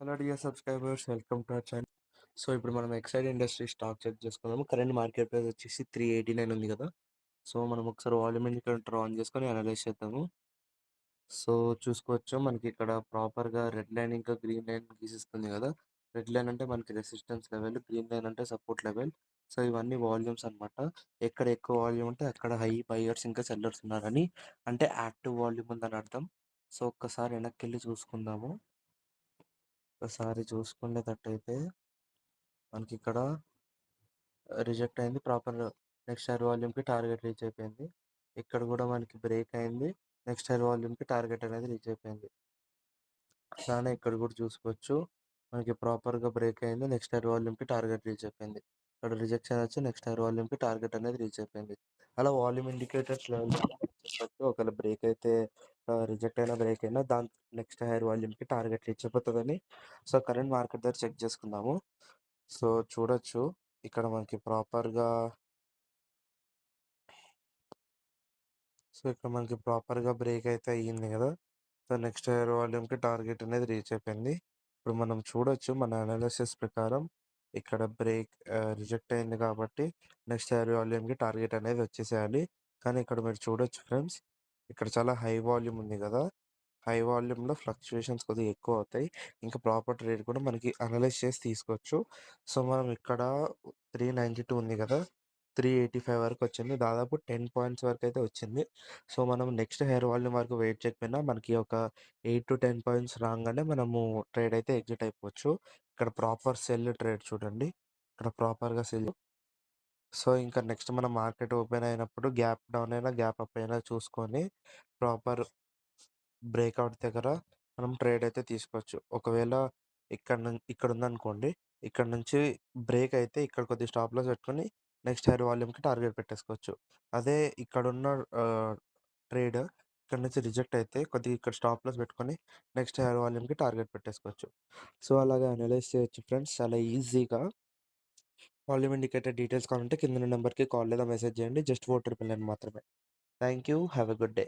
Hello dear subscribers, welcome to our channel. So ఇప్పుడు మనం Exide industry stock check చేసుకున్నాము. Current market price వచ్చేసి 389 ఉంది కదా. సో మనం ఒకసారి వాల్యూమ్ ఇండికేటర్ ఆన్ చేసుకొని అనలైజ్ చేద్దాము. సో చూసుకోవచ్చు, మనకి ఇక్కడ ప్రాపర్గా రెడ్ లైన్ ఇంకా గ్రీన్ లైన్ గీసిస్తుంది కదా. రెడ్ లైన్ అంటే మనకి రెసిస్టెన్స్ లెవెల్, గ్రీన్ లైన్ అంటే సపోర్ట్ లెవెల్. సో ఇవన్నీ వాల్యూమ్స్ అన్నమాట. ఎక్కడ ఎక్కువ వాల్యూమ్ ఉంటే అక్కడ హై బయర్స్ ఇంకా సెల్లర్స్ ఉన్నారని, అంటే యాక్టివ్ వాల్యూమ్ ఉందని అర్థం. సో ఒక్కసారి వెనక్కి వెళ్ళి చూసుకుందాము. ఒకసారి చూసుకునేటట్టయితే మనకి ఇక్కడ రిజెక్ట్ అయింది. ప్రాపర్ నెక్స్ట్ హైర్ వాల్యూమ్కి టార్గెట్ రీచ్ అయిపోయింది. ఇక్కడ కూడా మనకి బ్రేక్ అయింది. నెక్స్ట్ హైర్ వాల్యూమ్కి టార్గెట్ అనేది రీచ్ అయిపోయింది. అలానే ఇక్కడ కూడా చూసుకోవచ్చు, మనకి ప్రాపర్గా బ్రేక్ అయింది. నెక్స్ట్ హైర్ వాల్యూమ్కి టార్గెట్ రీచ్ అయిపోయింది. ఇక్కడ రిజెక్షన్ వచ్చి నెక్స్ట్ హైర్ వాల్యూమ్కి టార్గెట్ అనేది రీచ్ అయిపోయింది. అలా వాల్యూమ్ ఇండికేటర్స్ లెవెల్ చెప్పచ్చు. ఒకవేళ బ్రేక్ అయితే రిజెక్ట్ అయినా బ్రేక్ అయినా దాని నెక్స్ట్ హైర్ వాల్యూమ్కి టార్గెట్ రీచ్ అయిపోతుందని. సో కరెంట్ మార్కెట్ దగ్గర చెక్ చేసుకుందాము. సో చూడొచ్చు, ఇక్కడ మనకి ప్రాపర్గా బ్రేక్ అయితే అయ్యింది కదా. సో నెక్స్ట్ హైర్ వాల్యూమ్కి టార్గెట్ అనేది రీచ్ అయిపోయింది. ఇప్పుడు మనం చూడొచ్చు, మన అనాలిసిస్ ప్రకారం ఇక్కడ బ్రేక్ రిజెక్ట్ అయింది కాబట్టి నెక్స్ట్ హైర్ వాల్యూమ్కి టార్గెట్ అనేది వచ్చేసేయాలి. కానీ ఇక్కడ మీరు చూడొచ్చు ఫ్రెండ్స్, ఇక్కడ చాలా హై వాల్యూమ్ ఉంది కదా. హై వాల్యూమ్లో ఫ్లక్చుయేషన్స్ కొద్దిగా ఎక్కువ అవుతాయి. ఇంకా ప్రాపర్ ట్రేడ్ కూడా మనకి అనలైజ్ చేసి తీసుకోవచ్చు. సో మనం ఇక్కడ 392 ఉంది కదా, 385 వరకు వచ్చింది. దాదాపు 10 పాయింట్స్ వరకు అయితే వచ్చింది. సో మనం నెక్స్ట్ హెయిర్ వాల్యూమ్ వరకు వెయిట్ చేయకపోయినా మనకి ఒక 8 to 10 పాయింట్స్ రాగానే మనము ట్రేడ్ అయితే ఎగ్జిట్ అయిపోవచ్చు. ఇక్కడ ప్రాపర్ సెల్ ట్రేడ్ చూడండి, ఇక్కడ ప్రాపర్గా సెల్. సో ఇంకా నెక్స్ట్ మన మార్కెట్ ఓపెన్ అయినప్పుడు గ్యాప్ డౌన్ అయినా గ్యాప్ అప్ అయినా చూసుకొని ప్రాపర్ బ్రేక్అవుట్ దగ్గర మనం ట్రేడ్ అయితే తీసుకోవచ్చు. ఒకవేళ ఇక్కడ ఉందనుకోండి, ఇక్కడ నుంచి బ్రేక్ అయితే ఇక్కడ కొద్దిగా స్టాప్ లాస్ పెట్టుకొని నెక్స్ట్ హైర్ వాల్యూమ్కి టార్గెట్ పెట్టేసుకోవచ్చు. అదే ఇక్కడున్న ట్రేడ్ ఇక్కడ నుంచి రిజెక్ట్ అయితే కొద్దిగా ఇక్కడ స్టాప్ లాస్ పెట్టుకొని నెక్స్ట్ హైర్ వాల్యూమ్కి టార్గెట్ పెట్టేసుకోవచ్చు. సో అలాగా అనలైజ్ చేయొచ్చు ఫ్రెండ్స్, చాలా ఈజీగా. వాల్యూమ్ ఇండికేటర్ డీటెయిల్స్ కావాలంటే కింద నెంబర్కి కాల్ లేదా మెసేజ్ చేయండి. జస్ట్ 4 ట్రిపుల్ నైన్ మాత్రమే. Thank you, have a good day.